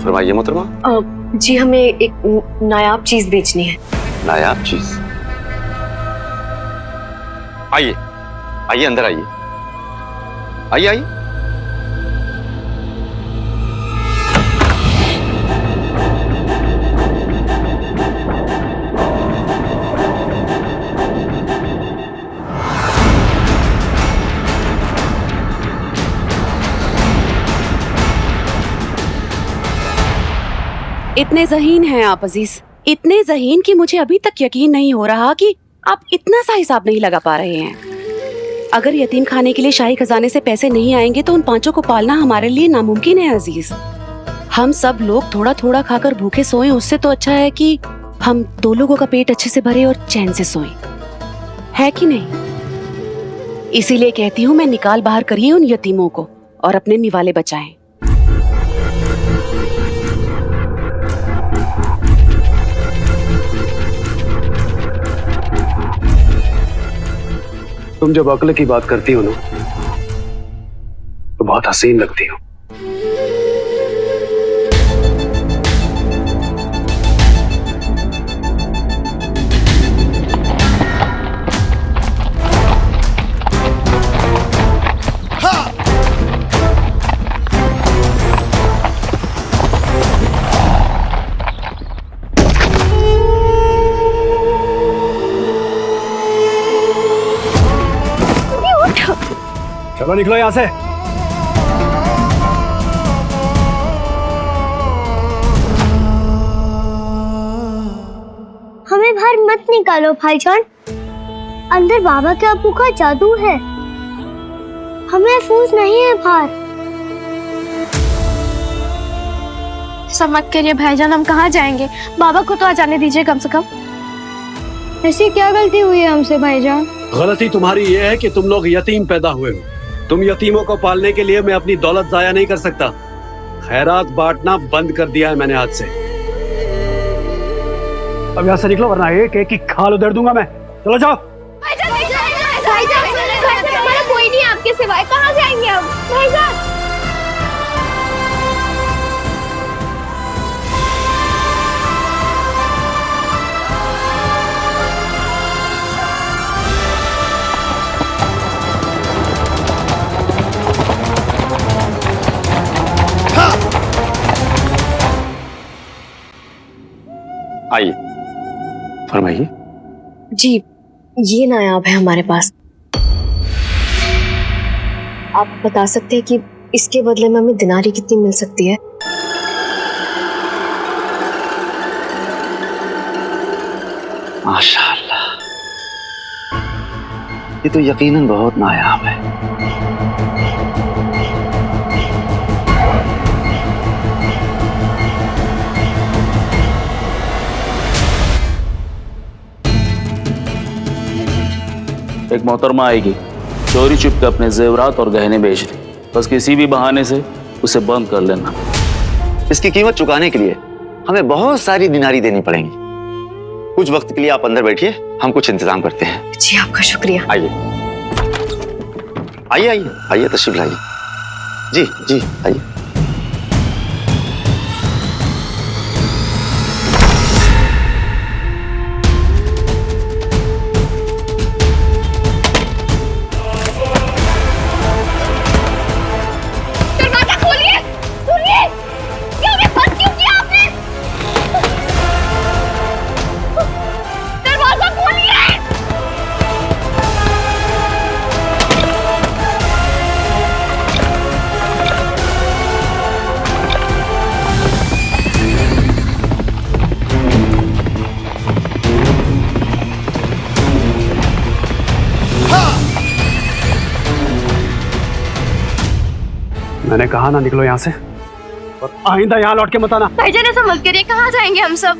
फरमाइए मोहतरमा। जी हमें एक नायाब चीज बेचनी है। नायाब चीज? आइए आइए, अंदर आइए, आइए आइए। इतने ज़हीन हैं आप अजीज, इतने ज़हीन कि मुझे अभी तक यकीन नहीं हो रहा कि आप इतना सा हिसाब नहीं लगा पा रहे हैं। अगर यतीम खाने के लिए शाही खजाने से पैसे नहीं आएंगे तो उन पांचों को पालना हमारे लिए नामुमकिन है अजीज। हम सब लोग थोड़ा थोड़ा खाकर भूखे सोएं, उससे तो अच्छा है कि हम दो लोगों का पेट अच्छे से भरे और चैन से सोएं, है कि नहीं? इसीलिए कहती हूँ मैं, निकाल बाहर करिए उन यतीमों को और अपने निवाले बचाएं। तुम जब अक्ल की बात करती हो ना तो बहुत हसीन लगती हो। चलो निकलो यहां से। हमें बाहर मत निकालो भाईजान, अंदर बाबा के अबू का जादू है, हमें महफूज नहीं है बाहर। सब मत करिए भाईजान, हम कहाँ जाएंगे? बाबा को तो आ जाने दीजिए कम से कम। ऐसी क्या गलती हुई है हमसे भाईजान? गलती तुम्हारी ये है कि तुम लोग यतीम पैदा हुए हो। तुम यतीमों को पालने के लिए मैं अपनी दौलत जाया नहीं कर सकता। खैरात बांटना बंद कर दिया है मैंने आज से। अब यहाँ से निकलो वरना एक एक की खाल उधेड़ दूंगा मैं। चलो जाओ। कोई नहीं आपके सिवाय, कहाँ जाएंगे हम भाईजान? आइए, फरमाइए। जी ये नायाब है हमारे पास। आप बता सकते हैं कि इसके बदले में हमें दिनारी कितनी मिल सकती है? माशाअल्लाह, ये तो यकीनन बहुत नायाब है। एक मोहतरमा आएगी, चोरी छुप के अपने जेवरात और गहने बेच रही, बस किसी भी बहाने से उसे बंद कर लेना। इसकी कीमत चुकाने के लिए हमें बहुत सारी दिनारी देनी पड़ेंगी। कुछ वक्त के लिए आप अंदर बैठिए, हम कुछ इंतजाम करते हैं। जी आपका शुक्रिया। आइए आइए आइए आइए, तशरीफ लाइए। जी जी आइए। मैंने कहा ना निकलो यहाँ से, और आइंदा यहाँ लौट के मत आना। भाईजान ऐसा मत करिए, कहाँ जाएंगे हम सब?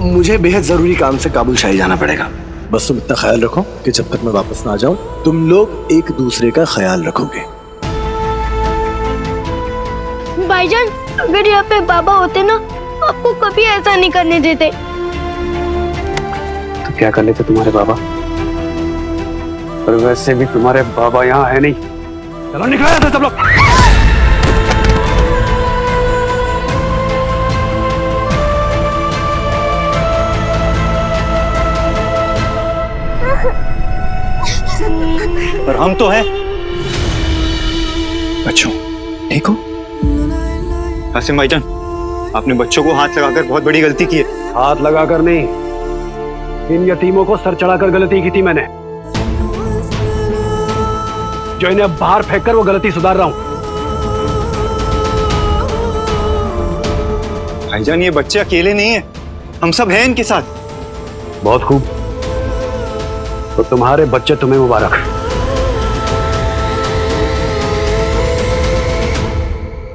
मुझे बेहद जरूरी काम से काबुल शाही जाना पड़ेगा। बस तुम इतना ख्याल रखो कि जब तक मैं वापस ना आ जाऊं तुम लोग एक दूसरे का ख्याल रखोगे। भाईजान अगर यहाँ पे बाबा होते ना, आपको कभी ऐसा नहीं करने देते। तो क्या कर लेते तुम्हारे बाबा? और वैसे भी तुम्हारे बाबा यहाँ है नहीं। चलो निकलो यहाँ से सब लोग। पर हम तो हैं। बच्चों ठीक हो? हासिम भाईजान, आपने बच्चों को हाथ लगाकर बहुत बड़ी गलती की है। हाथ लगाकर नहीं, इन यतीमों को सर चढ़ाकर गलती की थी मैंने, जो इन्हें अब बाहर फेंककर वो गलती सुधार रहा हूं। भाईजान ये बच्चे अकेले नहीं है, हम सब हैं इनके साथ। बहुत खूब, तो तुम्हारे बच्चे तुम्हें मुबारक।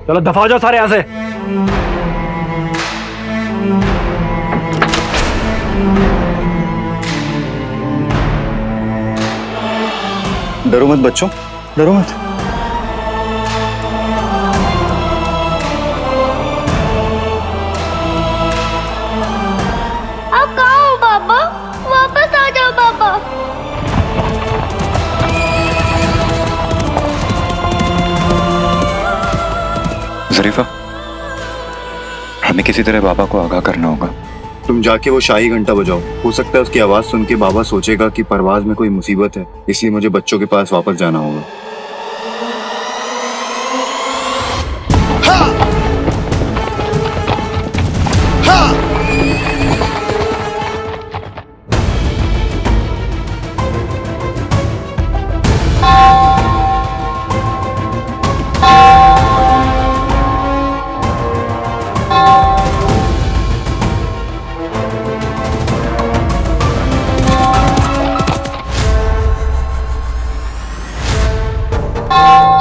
चलो दफा हो जाओ सारे यहां से। डरो मत बच्चों, डरो मत। आप कहाँ हो पापा? वापस आ जाओ पापा। जरीफा, हमें किसी तरह बाबा को आगाह करना होगा। तुम जाके वो शाही घंटा बजाओ। हो सकता है उसकी आवाज सुन के बाबा सोचेगा कि परवाज में कोई मुसीबत है, इसलिए मुझे बच्चों के पास वापस जाना होगा।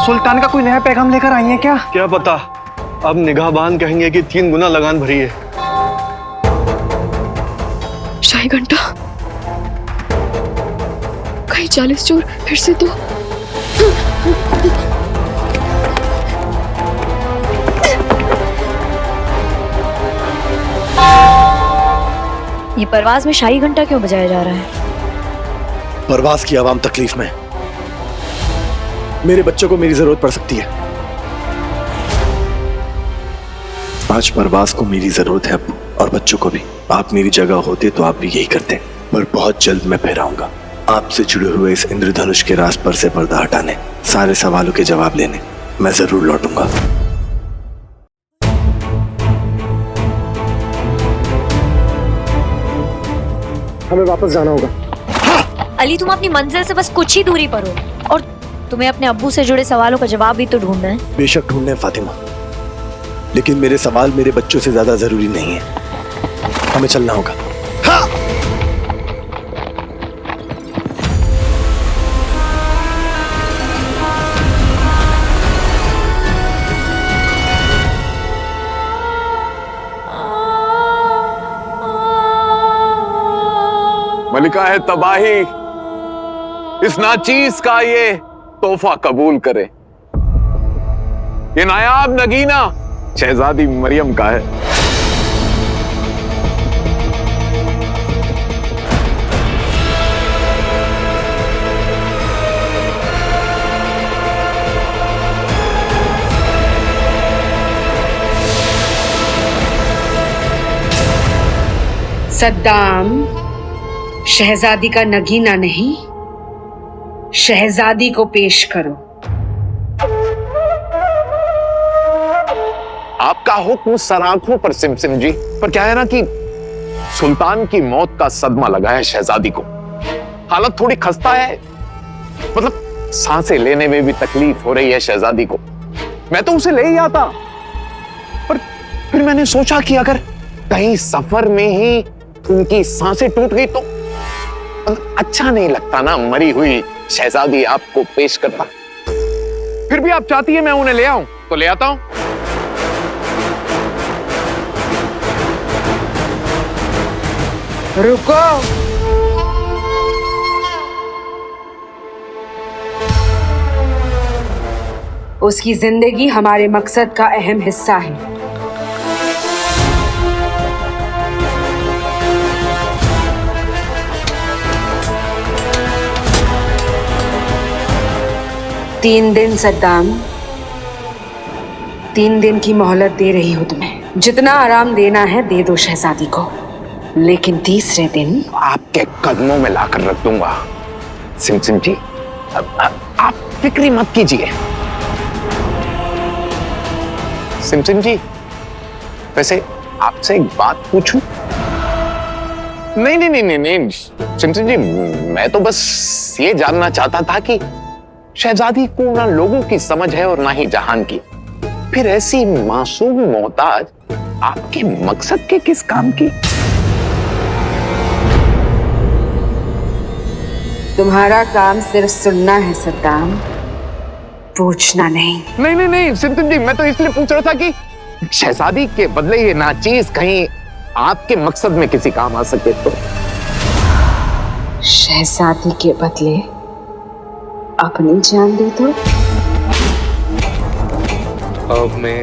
सुल्तान का कोई नया पैगाम लेकर आई है क्या? क्या पता, अब निगाहबान कहेंगे कि 3 गुना लगान भरी है। शाही घंटा, कहीं 40 चोर फिर से तो। ये परवाज में शाही घंटा क्यों बजाया जा रहा है? परवाज की आवाम तकलीफ में, मेरे बच्चों को मेरी जरूरत पड़ सकती है। आज परवाज को मेरी जरूरत है अब्बू, और बच्चों को भी। आप मेरी जगह होते तो आप भी यही करते, पर बहुत जल्द मैं फिर आऊंगा आपसे जुड़े हुए इस इंद्रधनुष के राज पर से पर्दा हटाने, सारे सवालों के जवाब लेने मैं जरूर लौटूंगा। हमें वापस जाना होगा। अली, तुम अपनी मंजिल से बस कुछ ही दूरी पर हो, और तुम्हें अपने अब्बू से जुड़े सवालों का जवाब भी तो ढूंढना है। बेशक ढूंढने फातिमा, लेकिन मेरे सवाल मेरे बच्चों से ज्यादा जरूरी नहीं है। हमें चलना होगा। हाँ! मलिका है तबाही, इस नाचीज का ये तोहफा कबूल करे। ये नायाब नगीना शहजादी मरियम का है। सद्दाम, शहजादी का नगीना नहीं, शहजादी को पेश करो। आपका हुक्म सराखों पर सिमसिम जी। पर क्या है ना कि सुल्तान की मौत का सदमा लगा है शहजादी को। हालत थोड़ी खस्ता है, मतलब सांसें लेने में भी तकलीफ हो रही है शहजादी को। मैं तो उसे ले ही आता, पर फिर मैंने सोचा कि अगर कहीं सफर में ही उनकी सांसें टूट गई तो अच्छा नहीं लगता ना मरी हुई शहजादी आपको पेश करता। फिर भी आप चाहती है मैं उन्हें ले आऊं तो ले आता हूं। रुको, उसकी जिंदगी हमारे मकसद का अहम हिस्सा है। 3 दिन सद्दाम, 3 दिन की मोहलत दे रही हूं तुम्हें। जितना आराम देना है दे दो शहजादी को, लेकिन तीसरे दिन आपके कदमों में लाकर रख दूंगा। सिमसिम जी, आप फिक्री मत कीजिए। सिमसिम जी, वैसे आपसे एक बात पूछूं? नहीं नहीं नहीं नहीं नहीं सिमसिम जी, मैं तो बस ये जानना चाहता था कि शहजादी को ना लोगों की समझ है और ना ही जहान की, फिर ऐसी मासूम मोहताज आपके मकसद के किस काम की? तुम्हारा काम सिर्फ सुनना है सद्दाम, पूछना नहीं। नहीं नहीं नहीं सिमसिम जी, मैं तो इसलिए पूछ रहा था कि शहजादी के बदले ये नाचीज कहीं आपके मकसद में किसी काम आ सके तो। शहजादी के बदले अपनी जान दे दो। अब मैं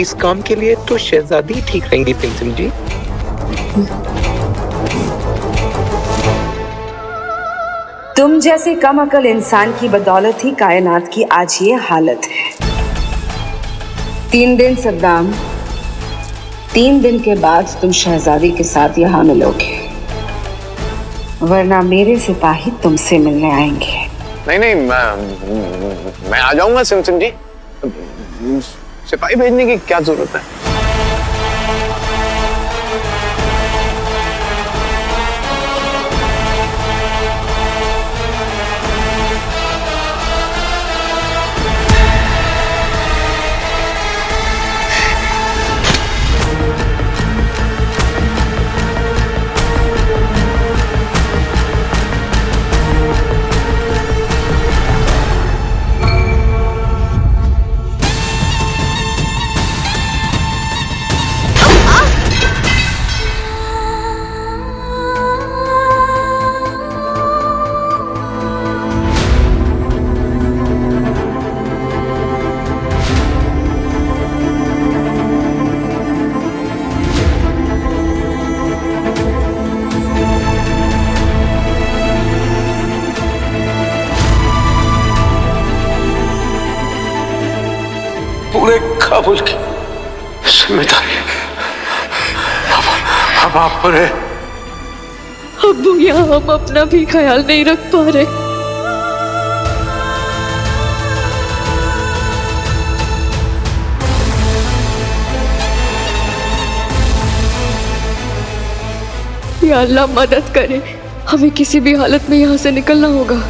इस काम के लिए तो शहजादी ठीक रहेंगी सिमसिम जी। तुम जैसे कम अकल इंसान की बदौलत ही कायनात की आज ये हालत है। 3 दिन सद्दाम, 3 दिन के बाद तुम शहजादी के साथ यहाँ मिलोगे, वरना मेरे सिपाही तुमसे मिलने आएंगे। नहीं नहीं, मैं आ जाऊंगा सिमसिम जी, सिपाही भेजने की क्या जरूरत है? पूरे काबुल की जिम्मेदारी अब आप पर है। अब्बू, यहाँ हम अपना भी ख्याल नहीं रख पा रहे। या अल्लाह मदद करे, हमें किसी भी हालत में यहाँ से निकलना होगा।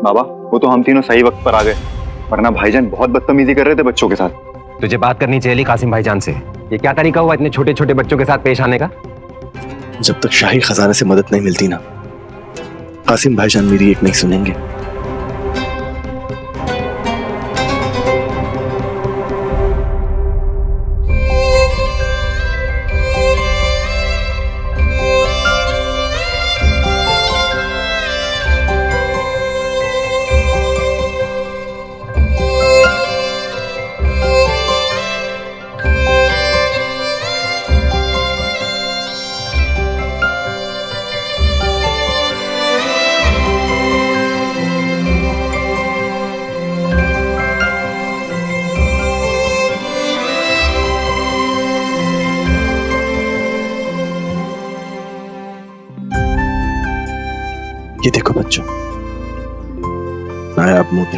बाबा, वो तो हम तीनों सही वक्त पर आ गए, वरना भाईजान बहुत बदतमीजी कर रहे थे बच्चों के साथ। तुझे बात करनी चाहिए कासिम भाईजान से। ये क्या तरीका हुआ इतने छोटे छोटे बच्चों के साथ पेश आने का? जब तक शाही खजाने से मदद नहीं मिलती ना, कासिम भाईजान मेरी एक नहीं सुनेंगे। ये देखो बच्चों, नायाब मोती।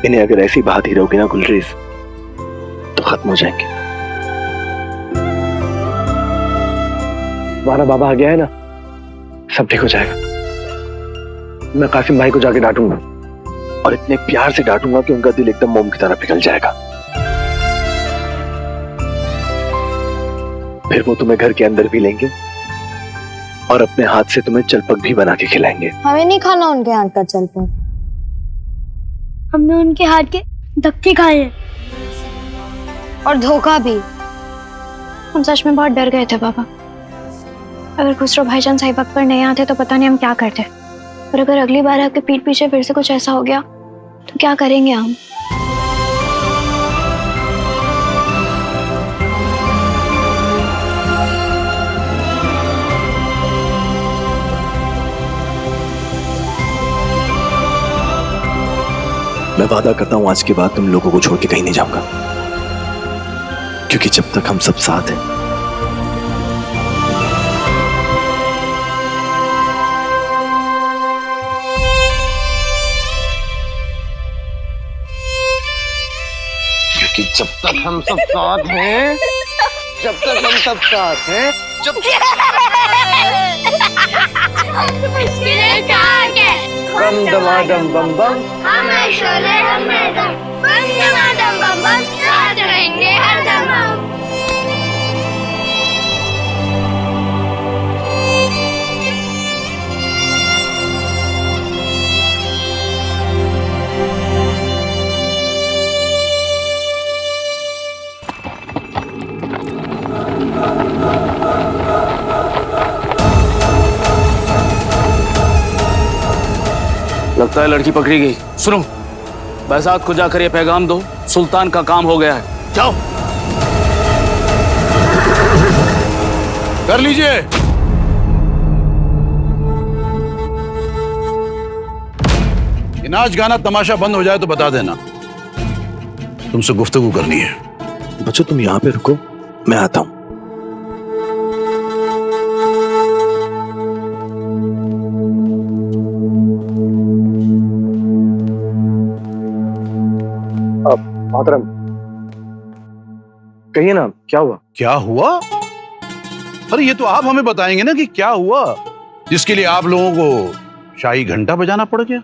इन्हें अगर ऐसी बहाती रहोगे ना गुलरेज तो खत्म हो जाएंगे। तुम्हारा बाबा आ गया है ना, सब ठीक हो जाएगा। मैं कासिम भाई को जाके डांटूंगा और इतने प्यार से डांटूंगा कि उनका दिल एकदम मोम की तरह पिघल जाएगा। फिर वो तुम्हें घर के अंदर भी लेंगे और अपने हाथ से तुम्हें चलपक भी बना के खिलाएंगे। हमें नहीं खाना उनके हाथ का चलपक। हमने उनके हाथ के धक्के खाए हैं और धोखा भी। हम सच में बहुत डर गए थे बाबा। अगर खुसरो भाईजान सही वक्त पर नहीं आते तो पता नहीं हम क्या करते। और अगर अगली बार आपके पीठ पीछे फिर से कुछ ऐसा हो गया तो क्या करेंगे हम? मैं वादा करता हूं आज के बाद तुम लोगों को छोड़ के कहीं नहीं जाऊंगा, क्योंकि जब तक हम सब साथ हैं कि जब तक हम सब साथ हैं, जब तक हम सब साथ हैं, जब बम दमादम बम बम, हमें शोले हमें दम, बम दमादम बम बम, साथ रहेंगे हरदम हम। लगता है लड़की पकड़ी गई। सुनो, बहसात को जाकर ये पैगाम दो, सुल्तान का काम हो गया है। जाओ कर लीजिए। ये नाच गाना तमाशा बंद हो जाए तो बता देना, तुमसे गुफ्तगू करनी है। बच्चों तुम यहाँ पे रुको, मैं आता हूं। मोहतरम कहिए ना, क्या हुआ? क्या हुआ? अरे ये तो आप हमें बताएंगे ना कि क्या हुआ, जिसके लिए आप लोगों को शाही घंटा बजाना पड़ गया।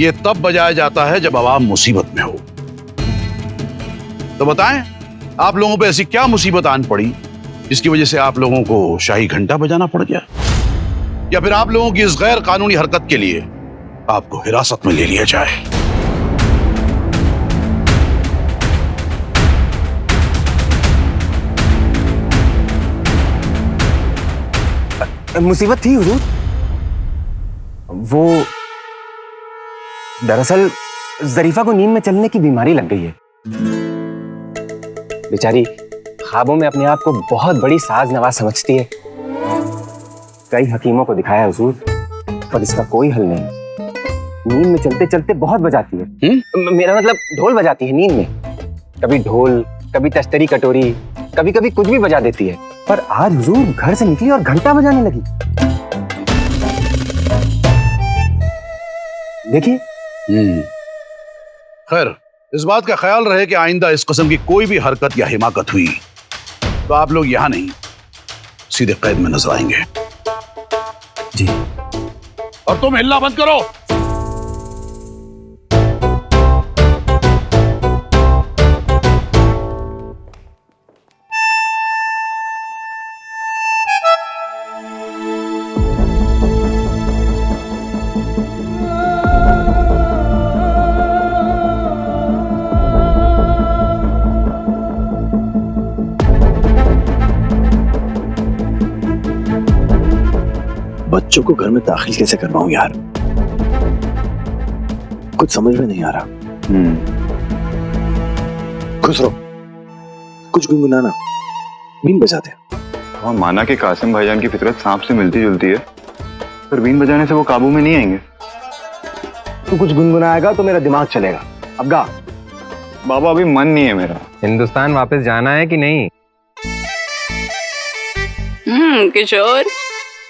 ये तब बजाया जाता है जब आवाम मुसीबत में हो। तो बताएं, आप लोगों पे ऐसी क्या मुसीबत आन पड़ी जिसकी वजह से आप लोगों को शाही घंटा बजाना पड़ गया? या फिर आप लोगों की इस गैर कानूनी हरकत के लिए आपको हिरासत में ले लिया जाए? मुसीबत थी हुजूर। वो दरअसल जरीफा को नींद में चलने की बीमारी लग गई है। बेचारी ख्वाबों में अपने आप को बहुत बड़ी साज नवाज समझती है। कई हकीमों को दिखाया हुजूर, पर इसका कोई हल नहीं। नींद में चलते चलते बहुत बजाती है। मेरा मतलब ढोल बजाती है नींद में। कभी ढोल, कभी तस्तरी कटोरी, कभी कभी कुछ भी बजा देती है। पर आज हुजूर घर से निकली और घंटा बजाने लगी। देखिए। खैर, इस बात का ख्याल रहे कि आइंदा इस किस्म की कोई भी हरकत या हिमाकत हुई तो आप लोग यहां नहीं, सीधे कैद में नजर आएंगे। जी। और तुम हिलना बंद करो। बच्चों को घर में दाखिल कैसे करवाऊं यार, कुछ समझ में नहीं आ रहा। खुश रहो, कुछ गुनगुनाना, बीन बजाते। हाँ, माना कि कासिम भाईजान की फितरत सांप से मिलती जुलती है, पर बीन बजाने से वो काबू में नहीं आएंगे। तू कुछ गुनगुनाएगा तो मेरा दिमाग चलेगा। अब गा। बाबा अभी मन नहीं है मेरा। हिंदुस्तान वापस जाना है कि नहीं? किशोर,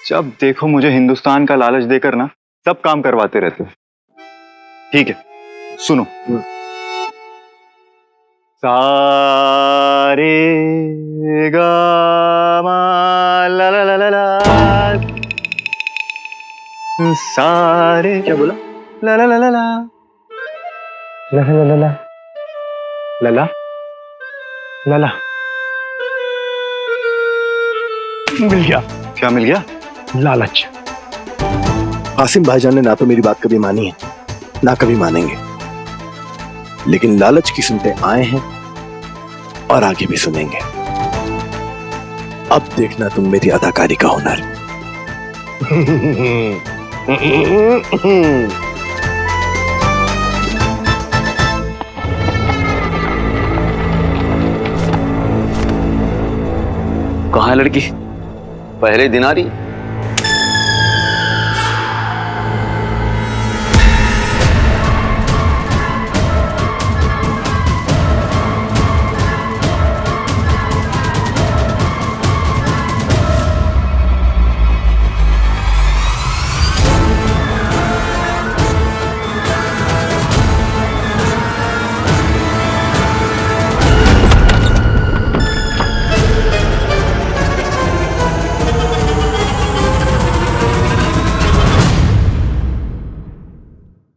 जब देखो मुझे हिंदुस्तान का लालच देकर ना सब काम करवाते रहते हो। ठीक है, सुनो। सारे गा मा ला ला ला ला ला, सारे क्या बोला? ला ला ला ला ला ला ला ला ला लला लला। मिल गया। क्या मिल गया? लालच। कासिम भाईजान ने ना तो मेरी बात कभी मानी है ना कभी मानेंगे, लेकिन लालच की सुनते आए हैं और आगे भी सुनेंगे। अब देखना तुम मेरी अदाकारी का हुनर। कहाँ है लड़की? पहले दिनारी